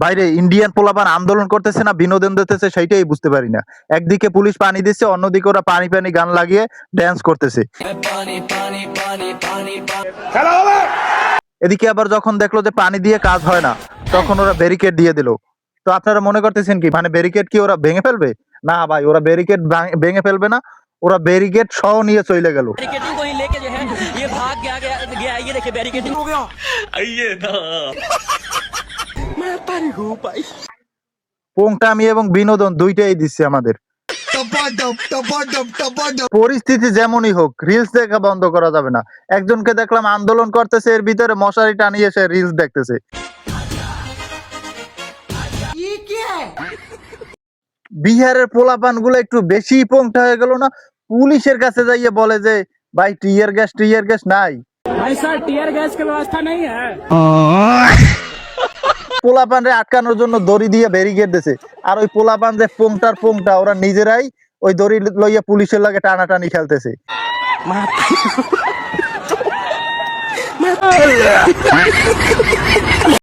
বাইরে ইন্ডিয়ান পোলাপান আন্দোলন করতেছে না বিনোদন দিতেছে সেইটাই বুঝতে পারি না। একদিকে পুলিশ পানি দিচ্ছে, অন্যদিকে ওরা পানি পানি গান লাগিয়ে ড্যান্স করতেছে। এদিকে আবার যখন দেখলো যে পানি দিয়ে কাজ হয় না, তখন ওরা ব্যারিকেড দিয়ে দিল। তো আপনারা মনে করতেছেন কি মানে ব্যারিকেড কি ওরা ভেঙে ফেলবে? না ভাই, ওরা ব্যারিকেড ভেঙে ফেলবে না, ওরা ব্যারিকেড সহ নিয়ে চলে গেল। পোংটামি এবং বিনোদন দুইটাই দিচ্ছে আমাদের। পরিস্থিতি যেমনই হোক রিলস দেখা বন্ধ করা যাবে না। একজনকে দেখলাম আন্দোলন করতেছে, এর ভিতরে মশারি টানিয়ে সে রিলস দেখতেছে। বিহারের পোলাপান গুলো একটু বেশি পোংটা হয়ে গেল না? পুলিশের কাছে যাইয়ে বলে যে ভাই টিয়ার গ্যাস নাই। भाई सर टीयर गैस की व्यवस्था नहीं है। পোলাপান রে আটকানোর জন্য দড়ি দিয়ে ব্যারিকেড দিছে। আর ওই পোলাপান যে পোংটা ওরা নিজেরাই ওই দড়ি লইয়া পুলিশের লাগে টানাটানি খেলতেছে।